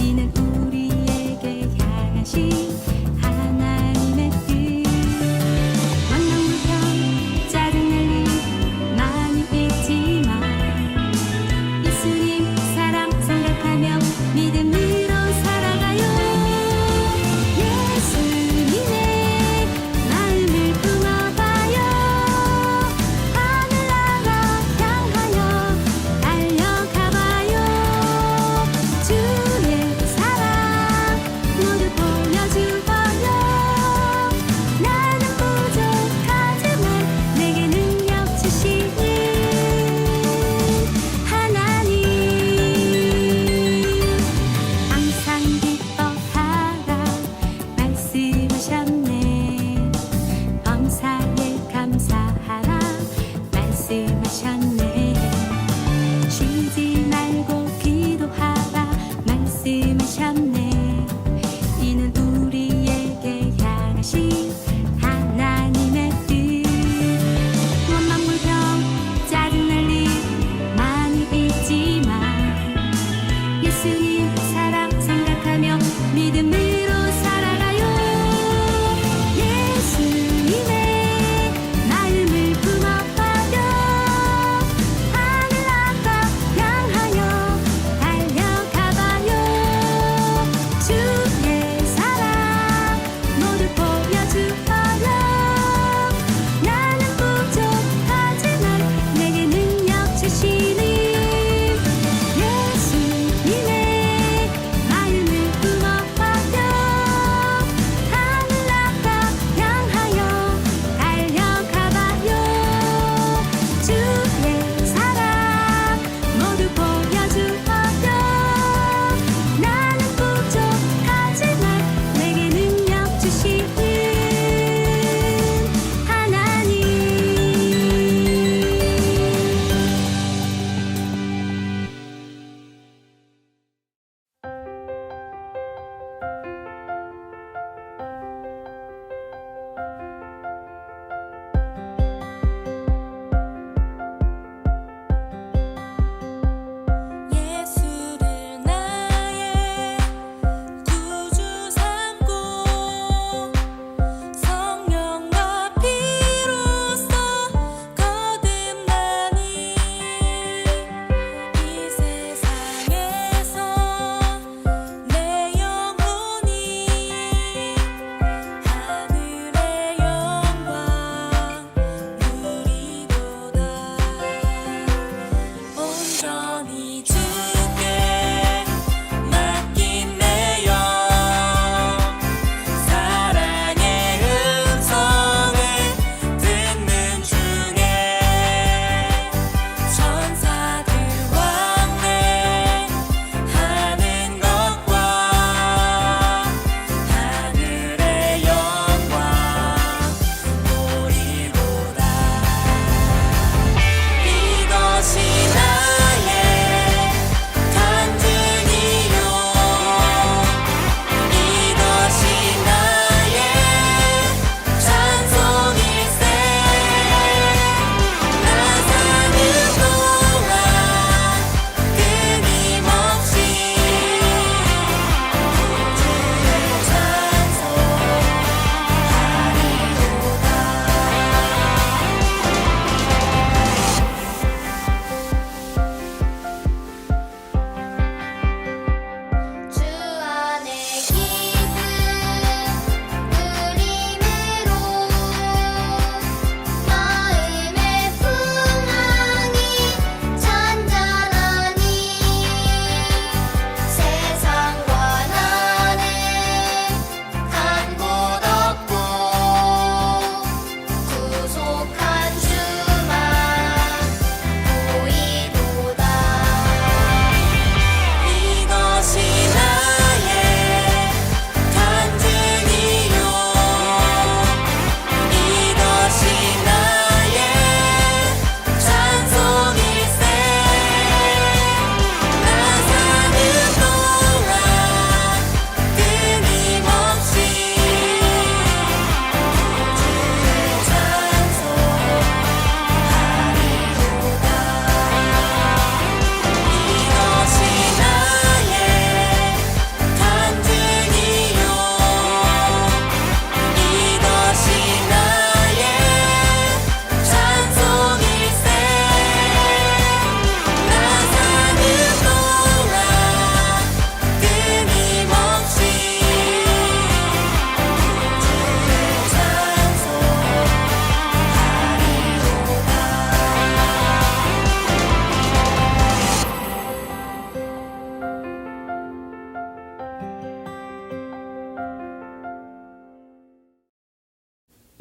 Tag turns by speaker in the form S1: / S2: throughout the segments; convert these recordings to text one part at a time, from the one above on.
S1: 이는 우리에게 향하신 하나님의 뜻. 만나물편 짜증낼 일 많이 있지만 예수님 사랑 생각하며 믿음으로 살아가요. 예수님의 마음을 품어봐요. 하늘나라 향하여 달려가봐요. 주의 사랑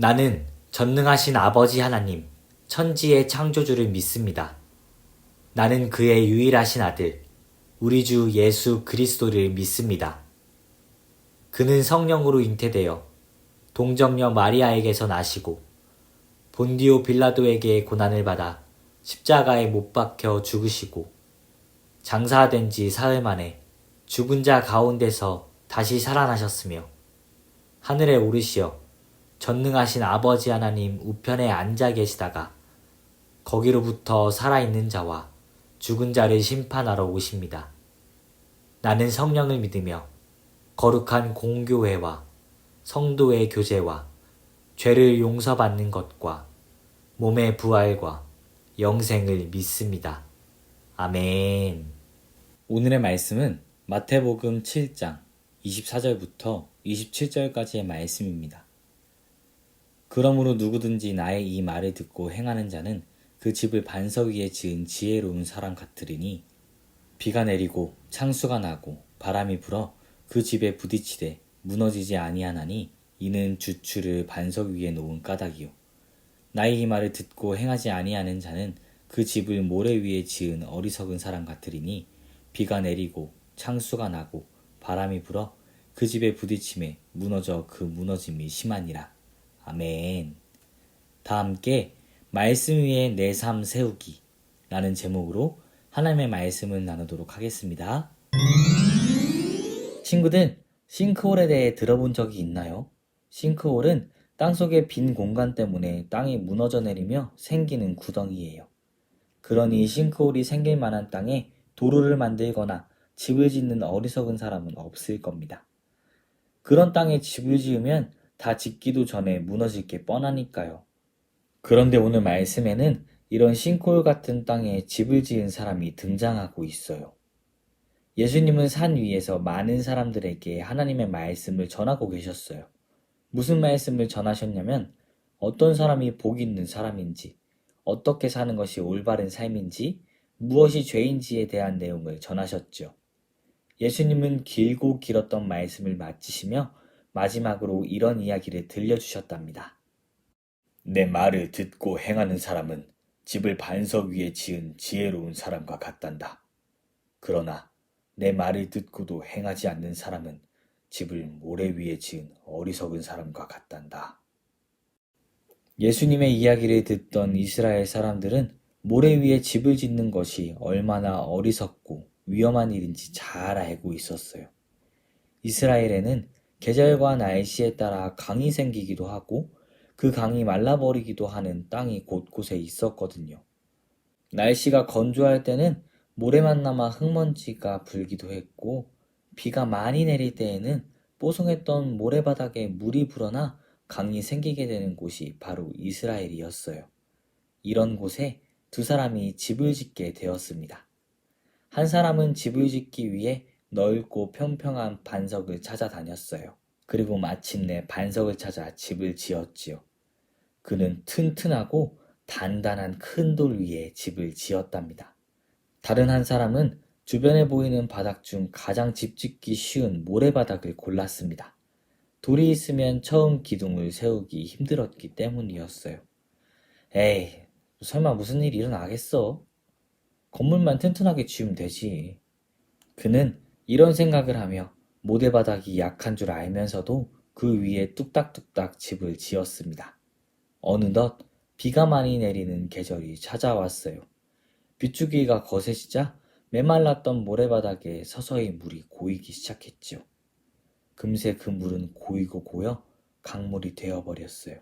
S2: 나는 전능하신 아버지 하나님, 천지의 창조주를 믿습니다. 나는 그의 유일하신 아들, 우리 주 예수 그리스도를 믿습니다. 그는 성령으로 잉태되어 동정녀 마리아에게서 나시고 본디오 빌라도에게 고난을 받아 십자가에 못 박혀 죽으시고 장사된 지 사흘 만에 죽은 자 가운데서 다시 살아나셨으며 하늘에 오르시어 전능하신 아버지 하나님 우편에 앉아 계시다가 거기로부터 살아있는 자와 죽은 자를 심판하러 오십니다. 나는 성령을 믿으며 거룩한 공교회와 성도의 교제와 죄를 용서받는 것과 몸의 부활과 영생을 믿습니다. 아멘. 오늘의 말씀은 마태복음 7장 24절부터 27절까지의 말씀입니다. 그러므로 누구든지 나의 이 말을 듣고 행하는 자는 그 집을 반석 위에 지은 지혜로운 사람 같으리니 비가 내리고 창수가 나고 바람이 불어 그 집에 부딪히되 무너지지 아니하나니 이는 주추를 반석 위에 놓은 까닭이요. 나의 이 말을 듣고 행하지 아니하는 자는 그 집을 모래 위에 지은 어리석은 사람 같으리니 비가 내리고 창수가 나고 바람이 불어 그 집에 부딪힘에 무너져 그 무너짐이 심하니라. 아멘. 다 함께 말씀 위에 내 삶 세우기 라는 제목으로 하나님의 말씀을 나누도록 하겠습니다. 친구들, 싱크홀에 대해 들어본 적이 있나요? 싱크홀은 땅속의 빈 공간 때문에 땅이 무너져 내리며 생기는 구덩이예요. 그러니 싱크홀이 생길 만한 땅에 도로를 만들거나 집을 짓는 어리석은 사람은 없을 겁니다. 그런 땅에 집을 지으면 다 짓기도 전에 무너질 게 뻔하니까요. 그런데 오늘 말씀에는 이런 싱크홀 같은 땅에 집을 지은 사람이 등장하고 있어요. 예수님은 산 위에서 많은 사람들에게 하나님의 말씀을 전하고 계셨어요. 무슨 말씀을 전하셨냐면 어떤 사람이 복 있는 사람인지, 어떻게 사는 것이 올바른 삶인지, 무엇이 죄인지에 대한 내용을 전하셨죠. 예수님은 길고 길었던 말씀을 마치시며 마지막으로 이런 이야기를 들려주셨답니다. 내 말을 듣고 행하는 사람은 집을 반석 위에 지은 지혜로운 사람과 같단다. 그러나 내 말을 듣고도 행하지 않는 사람은 집을 모래 위에 지은 어리석은 사람과 같단다. 예수님의 이야기를 듣던 이스라엘 사람들은 모래 위에 집을 짓는 것이 얼마나 어리석고 위험한 일인지 잘 알고 있었어요. 이스라엘에는 계절과 날씨에 따라 강이 생기기도 하고 그 강이 말라버리기도 하는 땅이 곳곳에 있었거든요. 날씨가 건조할 때는 모래만 남아 흙먼지가 불기도 했고 비가 많이 내릴 때에는 뽀송했던 모래바닥에 물이 불어나 강이 생기게 되는 곳이 바로 이스라엘이었어요. 이런 곳에 두 사람이 집을 짓게 되었습니다. 한 사람은 집을 짓기 위해 넓고 평평한 반석을 찾아다녔어요. 그리고 마침내 반석을 찾아 집을 지었지요. 그는 튼튼하고 단단한 큰 돌 위에 집을 지었답니다. 다른 한 사람은 주변에 보이는 바닥 중 가장 집 짓기 쉬운 모래바닥을 골랐습니다. 돌이 있으면 처음 기둥을 세우기 힘들었기 때문이었어요. 에이, 설마 무슨 일이 일어나겠어? 건물만 튼튼하게 지으면 되지. 그는 이런 생각을 하며 모래바닥이 약한 줄 알면서도 그 위에 뚝딱뚝딱 집을 지었습니다. 어느덧 비가 많이 내리는 계절이 찾아왔어요. 빗줄기가 거세지자 메말랐던 모래바닥에 서서히 물이 고이기 시작했죠. 금세 그 물은 고이고 고여 강물이 되어버렸어요.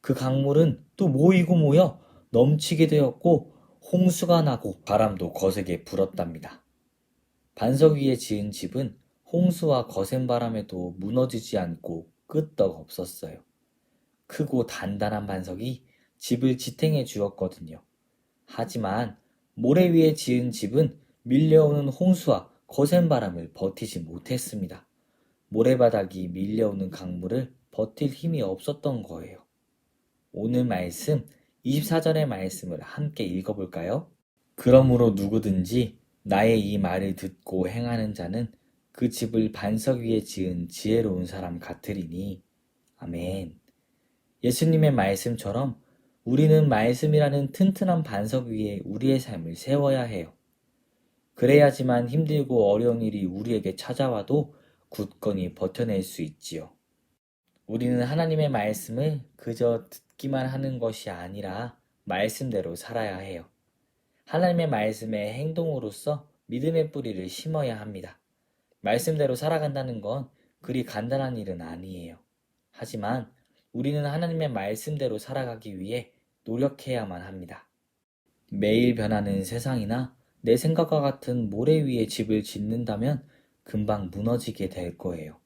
S2: 그 강물은 또 모이고 모여 넘치게 되었고 홍수가 나고 바람도 거세게 불었답니다. 반석 위에 지은 집은 홍수와 거센 바람에도 무너지지 않고 끄떡 없었어요. 크고 단단한 반석이 집을 지탱해 주었거든요. 하지만 모래 위에 지은 집은 밀려오는 홍수와 거센 바람을 버티지 못했습니다. 모래바닥이 밀려오는 강물을 버틸 힘이 없었던 거예요. 오늘 말씀 24절의 말씀을 함께 읽어볼까요? 그러므로 누구든지 나의 이 말을 듣고 행하는 자는 그 집을 반석 위에 지은 지혜로운 사람 같으리니. 아멘. 예수님의 말씀처럼 우리는 말씀이라는 튼튼한 반석 위에 우리의 삶을 세워야 해요. 그래야지만 힘들고 어려운 일이 우리에게 찾아와도 굳건히 버텨낼 수 있지요. 우리는 하나님의 말씀을 그저 듣기만 하는 것이 아니라 말씀대로 살아야 해요. 하나님의 말씀의 행동으로서 믿음의 뿌리를 심어야 합니다. 말씀대로 살아간다는 건 그리 간단한 일은 아니에요. 하지만 우리는 하나님의 말씀대로 살아가기 위해 노력해야만 합니다. 매일 변하는 세상이나 내 생각과 같은 모래 위에 집을 짓는다면 금방 무너지게 될 거예요.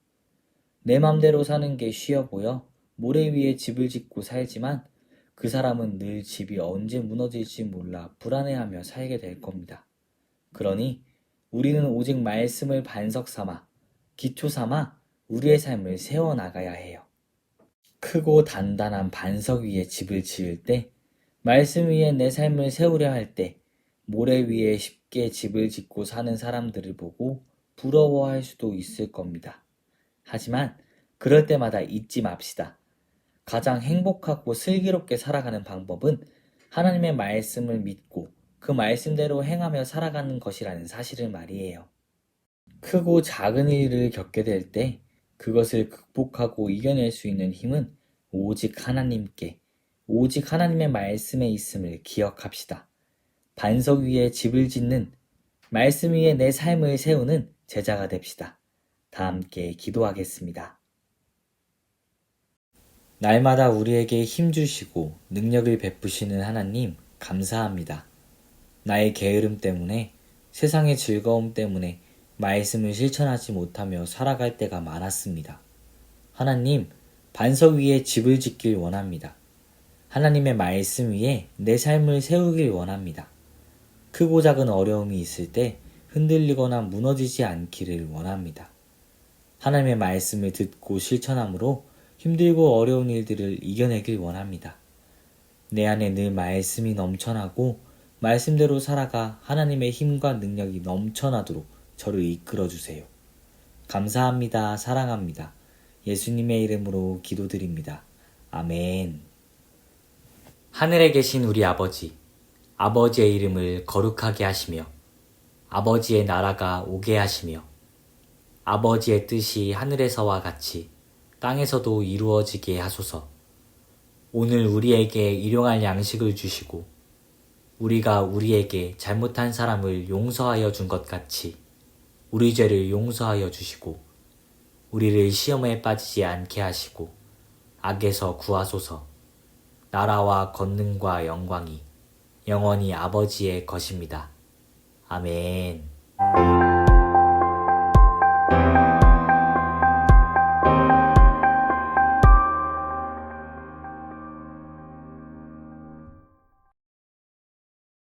S2: 내 맘대로 사는 게 쉬워 보여 모래 위에 집을 짓고 살지만 그 사람은 늘 집이 언제 무너질지 몰라 불안해하며 살게 될 겁니다. 그러니 우리는 오직 말씀을 반석 삼아, 기초 삼아 우리의 삶을 세워나가야 해요. 크고 단단한 반석 위에 집을 지을 때, 말씀 위에 내 삶을 세우려 할 때, 모래 위에 쉽게 집을 짓고 사는 사람들을 보고 부러워할 수도 있을 겁니다. 하지만 그럴 때마다 잊지 맙시다. 가장 행복하고 슬기롭게 살아가는 방법은 하나님의 말씀을 믿고 그 말씀대로 행하며 살아가는 것이라는 사실을 말이에요. 크고 작은 일을 겪게 될 때 그것을 극복하고 이겨낼 수 있는 힘은 오직 하나님께, 오직 하나님의 말씀에 있음을 기억합시다. 반석 위에 집을 짓는, 말씀 위에 내 삶을 세우는 제자가 됩시다. 다 함께 기도하겠습니다. 날마다 우리에게 힘 주시고 능력을 베푸시는 하나님, 감사합니다. 나의 게으름 때문에, 세상의 즐거움 때문에 말씀을 실천하지 못하며 살아갈 때가 많았습니다. 하나님, 반석 위에 집을 짓길 원합니다. 하나님의 말씀 위에 내 삶을 세우길 원합니다. 크고 작은 어려움이 있을 때 흔들리거나 무너지지 않기를 원합니다. 하나님의 말씀을 듣고 실천함으로 힘들고 어려운 일들을 이겨내길 원합니다. 내 안에 늘 말씀이 넘쳐나고 말씀대로 살아가 하나님의 힘과 능력이 넘쳐나도록 저를 이끌어주세요. 감사합니다. 사랑합니다. 예수님의 이름으로 기도드립니다. 아멘. 하늘에 계신 우리 아버지, 아버지의 이름을 거룩하게 하시며 아버지의 나라가 오게 하시며 아버지의 뜻이 하늘에서와 같이 땅에서도 이루어지게 하소서. 오늘 우리에게 일용할 양식을 주시고 우리가 우리에게 잘못한 사람을 용서하여 준 것 같이 우리 죄를 용서하여 주시고 우리를 시험에 빠지지 않게 하시고 악에서 구하소서. 나라와 권능과 영광이 영원히 아버지의 것입니다. 아멘.